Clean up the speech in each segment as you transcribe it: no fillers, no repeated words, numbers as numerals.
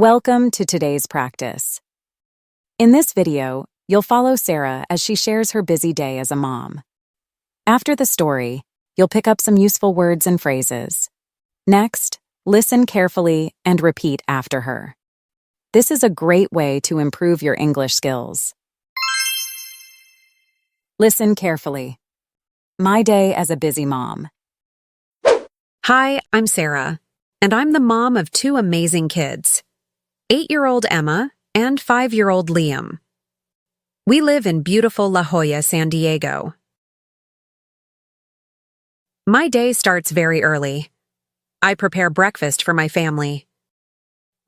Welcome to today's practice. In this video, you'll follow Sarah as she shares her busy day as a mom. After the story, you'll pick up some useful words and phrases. Next, listen carefully and repeat after her. This is a great way to improve your English skills. Listen carefully. My day as a busy mom. Hi, I'm Sarah, and I'm the mom of two amazing kids, 8-year-old Emma and 5-year-old Liam. We live in beautiful La Jolla, San Diego. My day starts very early. I prepare breakfast for my family.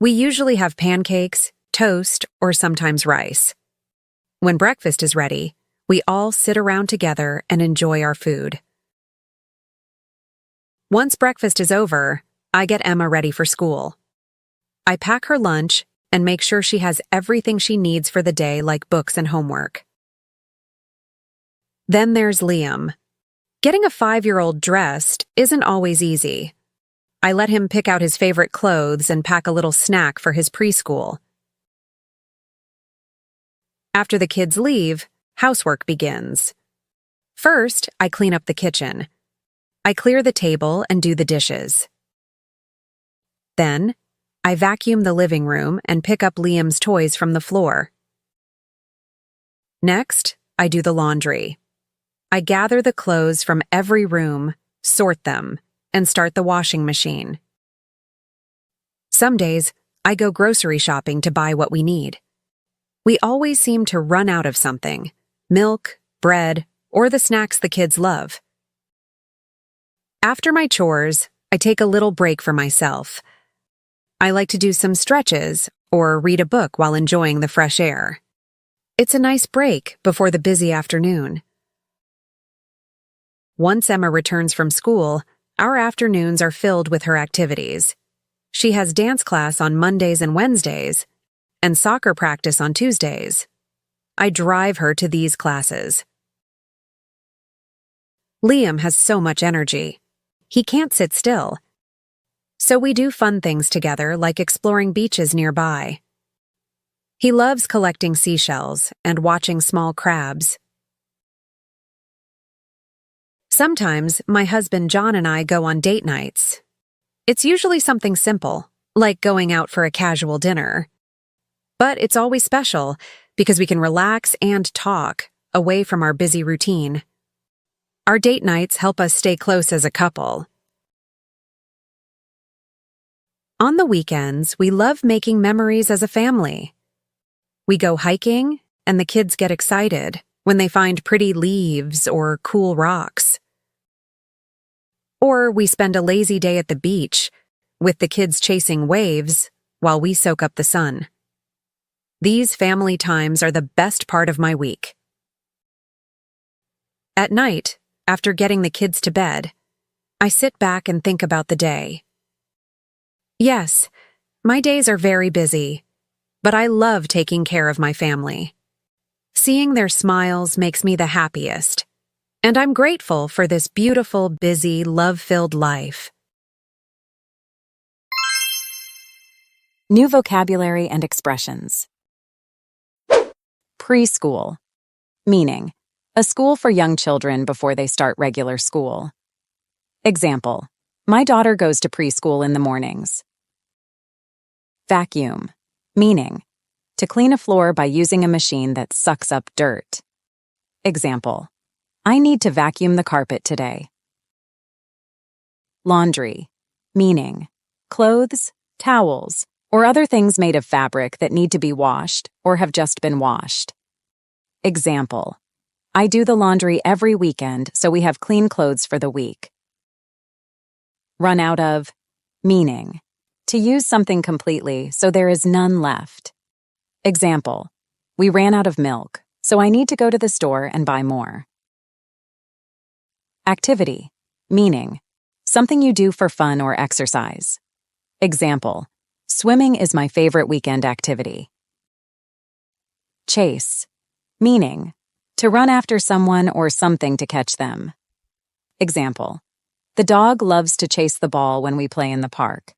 We usually have pancakes, toast, or sometimes rice. When breakfast is ready, we all sit around together and enjoy our food. Once breakfast is over, I get Emma ready for school. I pack her lunch and make sure she has everything she needs for the day, like books and homework. Then there's Liam. Getting a 5-year-old dressed isn't always easy. I let him pick out his favorite clothes and pack a little snack for his preschool. After the kids leave, housework begins. First, I clean up the kitchen. I clear the table and do the dishes. Then, I vacuum the living room and pick up Liam's toys from the floor. Next, I do the laundry. I gather the clothes from every room, sort them, and start the washing machine. Some days, I go grocery shopping to buy what we need. We always seem to run out of something: milk, bread, or the snacks the kids love. After my chores, I take a little break for myself. I like to do some stretches or read a book while enjoying the fresh air. It's a nice break before the busy afternoon. Once Emma returns from school, our afternoons are filled with her activities. She has dance class on Mondays and Wednesdays, and soccer practice on Tuesdays. I drive her to these classes. Liam has so much energy. He can't sit still. So we do fun things together, like exploring beaches nearby. He loves collecting seashells and watching small crabs. Sometimes my husband John and I go on date nights. It's usually something simple, like going out for a casual dinner. But it's always special because we can relax and talk away from our busy routine. Our date nights help us stay close as a couple. On the weekends, we love making memories as a family. We go hiking, and the kids get excited when they find pretty leaves or cool rocks. Or we spend a lazy day at the beach, with the kids chasing waves while we soak up the sun. These family times are the best part of my week. At night, after getting the kids to bed, I sit back and think about the day. Yes, my days are very busy, but I love taking care of my family. Seeing their smiles makes me the happiest, and I'm grateful for this beautiful, busy, love-filled life. New vocabulary and expressions. Preschool. Meaning, a school for young children before they start regular school. Example, my daughter goes to preschool in the mornings. Vacuum. Meaning, to clean a floor by using a machine that sucks up dirt. Example, I need to vacuum the carpet today. Laundry. Meaning, clothes, towels, or other things made of fabric that need to be washed or have just been washed. Example, I do the laundry every weekend so we have clean clothes for the week. Run out of. Meaning, to use something completely so there is none left. Example, we ran out of milk, so I need to go to the store and buy more. Activity. Meaning, something you do for fun or exercise. Example, swimming is my favorite weekend activity. Chase. Meaning, to run after someone or something to catch them. Example, the dog loves to chase the ball when we play in the park.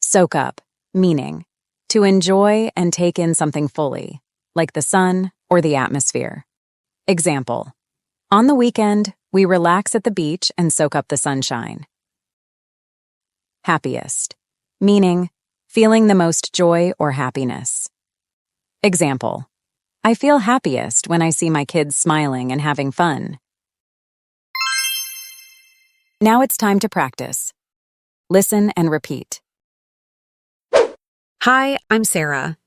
Soak up, meaning to enjoy and take in something fully, like the sun or the atmosphere. Example: on the weekend, we relax at the beach and soak up the sunshine. Happiest, meaning feeling the most joy or happiness. Example: I feel happiest when I see my kids smiling and having fun. Now it's time to practice. Listen and repeat. Hi, I'm Sarah.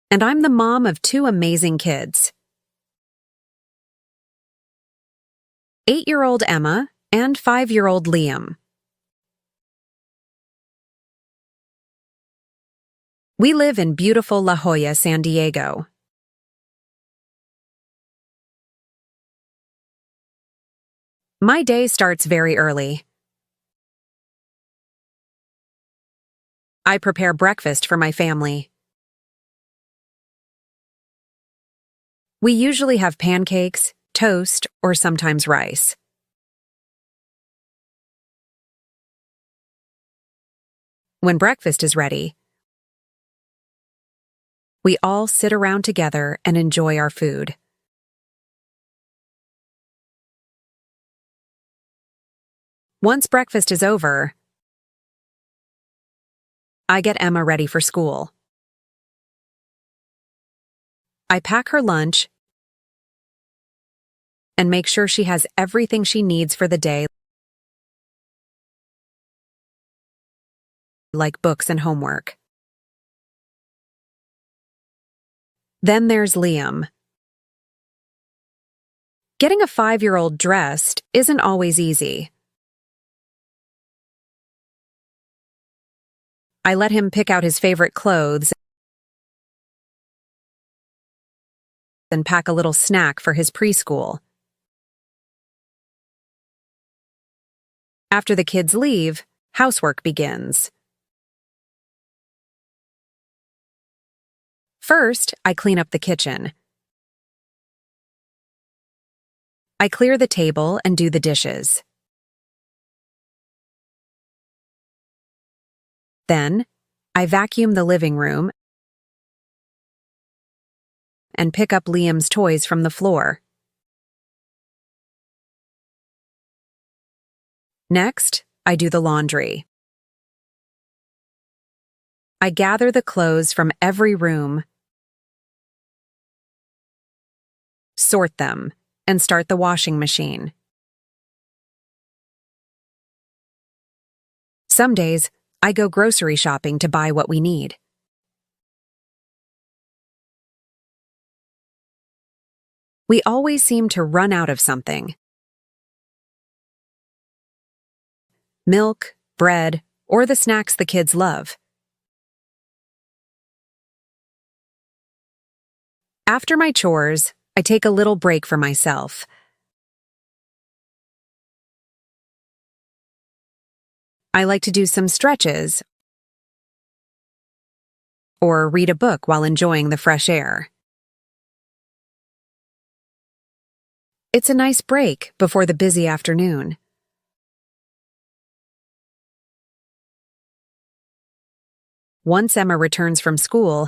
And I'm the mom of two amazing kids. 8-year-old Emma and 5-year-old Liam. We live in beautiful La Jolla, San Diego. My day starts very early. I prepare breakfast for my family. We usually have pancakes, toast, or sometimes rice. When breakfast is ready, we all sit around together and enjoy our food. Once breakfast is over, I get Emma ready for school. I pack her lunch and make sure she has everything she needs for the day, like books and homework. Then there's Liam. Getting a 5-year-old dressed isn't always easy. I let him pick out his favorite clothes and pack a little snack for his preschool. After the kids leave, housework begins. First, I clean up the kitchen. I clear the table and do the dishes. Then, I vacuum the living room and pick up Liam's toys from the floor. Next, I do the laundry. I gather the clothes from every room, sort them, and start the washing machine. Some days, I go grocery shopping to buy what we need. We always seem to run out of something. Milk, bread, or the snacks the kids love. After my chores, I take a little break for myself. I like to do some stretches or read a book while enjoying the fresh air. It's a nice break before the busy afternoon. Once Emma returns from school,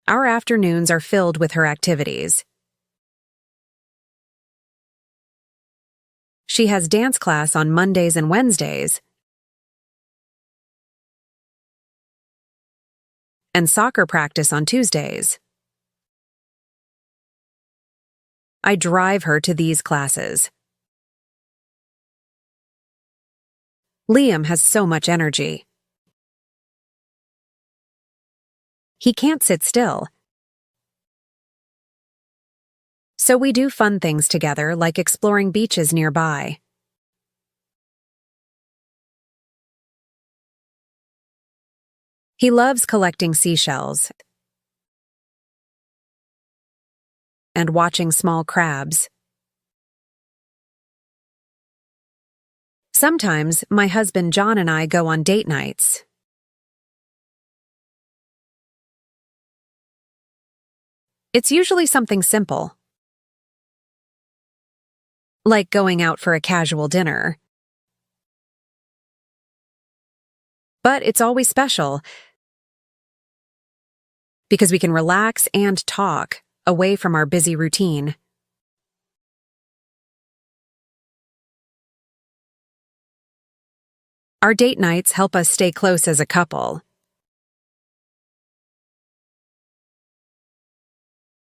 our afternoons are filled with her activities. She has dance class on Mondays and Wednesdays, and soccer practice on Tuesdays. I drive her to these classes. Liam has so much energy. He can't sit still. So we do fun things together, like exploring beaches nearby. He loves collecting seashells and watching small crabs. Sometimes my husband John and I go on date nights. It's usually something simple, like going out for a casual dinner. But it's always special because we can relax and talk away from our busy routine. Our date nights help us stay close as a couple.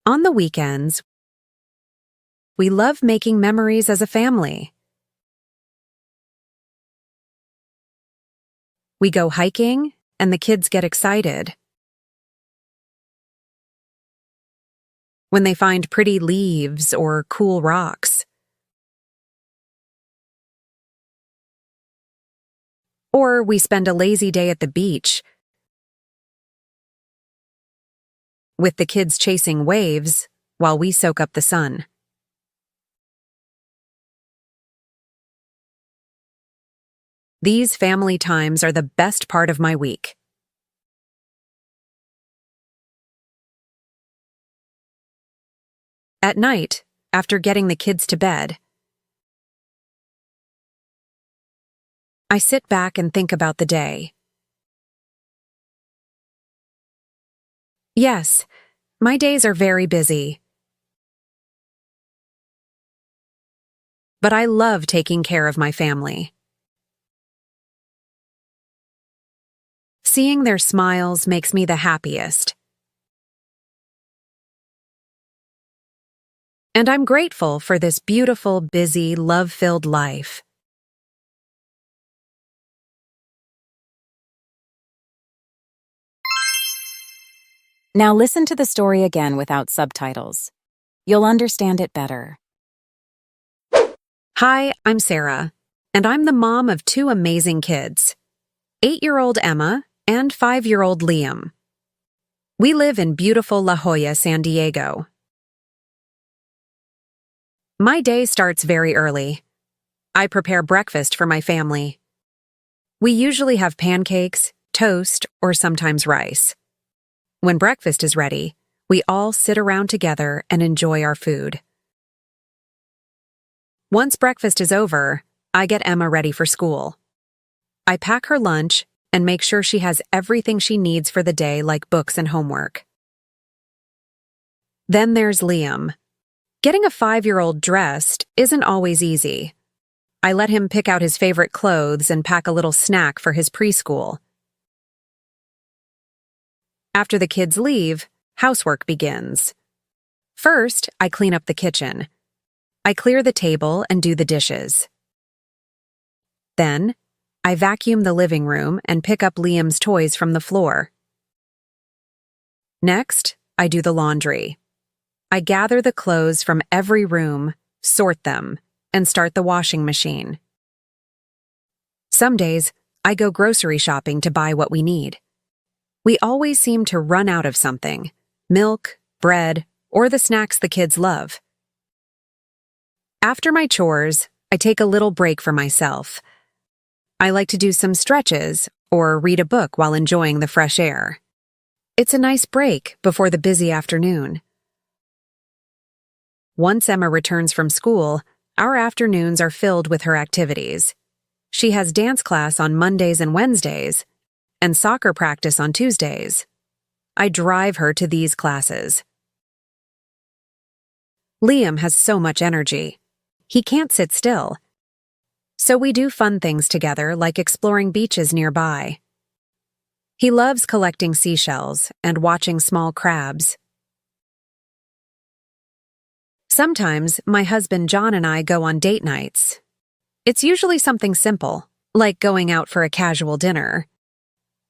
On the weekends, we love making memories as a family. We go hiking, and the kids get excited when they find pretty leaves or cool rocks. Or we spend a lazy day at the beach with the kids chasing waves while we soak up the sun. These family times are the best part of my week. At night, after getting the kids to bed, I sit back and think about the day. Yes, my days are very busy, but I love taking care of my family. Seeing their smiles makes me the happiest. And I'm grateful for this beautiful, busy, love-filled life. Now listen to the story again without subtitles. You'll understand it better. Hi, I'm Sarah, and I'm the mom of two amazing kids, 8-year-old Emma and 5-year-old Liam. We live in beautiful La Jolla, San Diego. My day starts very early. I prepare breakfast for my family. We usually have pancakes, toast, or sometimes rice. When breakfast is ready, we all sit around together and enjoy our food. Once breakfast is over, I get Emma ready for school. I pack her lunch and make sure she has everything she needs for the day, like books and homework. Then there's Liam. Getting a 5-year-old dressed isn't always easy. I let him pick out his favorite clothes and pack a little snack for his preschool. After the kids leave, housework begins. First, I clean up the kitchen. I clear the table and do the dishes. Then, I vacuum the living room and pick up Liam's toys from the floor. Next, I do the laundry. I gather the clothes from every room, sort them, and start the washing machine. Some days, I go grocery shopping to buy what we need. We always seem to run out of something: milk, bread, or the snacks the kids love. After my chores, I take a little break for myself. I like to do some stretches or read a book while enjoying the fresh air. It's a nice break before the busy afternoon. Once Emma returns from school, our afternoons are filled with her activities. She has dance class on Mondays and Wednesdays, and soccer practice on Tuesdays. I drive her to these classes. Liam has so much energy. He can't sit still. So we do fun things together, like exploring beaches nearby. He loves collecting seashells and watching small crabs. Sometimes my husband John and I go on date nights. It's usually something simple, like going out for a casual dinner.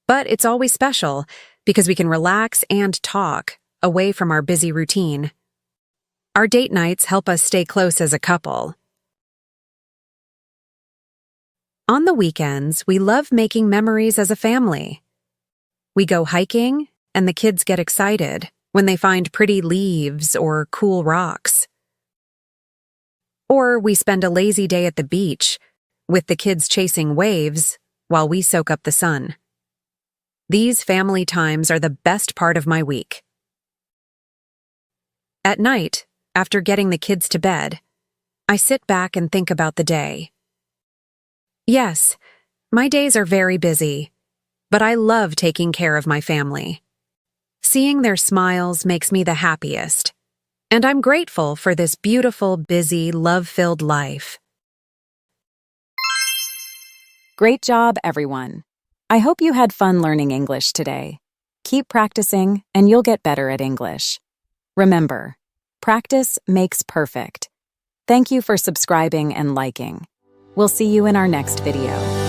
But it's always special because we can relax and talk away from our busy routine. Our date nights help us stay close as a couple. On the weekends, we love making memories as a family. We go hiking, and the kids get excited when they find pretty leaves or cool rocks. Or we spend a lazy day at the beach with the kids chasing waves while we soak up the sun. These family times are the best part of my week. At night, after getting the kids to bed, I sit back and think about the day. Yes, my days are very busy, but I love taking care of my family. Seeing their smiles makes me the happiest, and I'm grateful for this beautiful, busy, love-filled life. Great job, everyone. I hope you had fun learning English today. Keep practicing, and you'll get better at English. Remember, practice makes perfect. Thank you for subscribing and liking. We'll see you in our next video.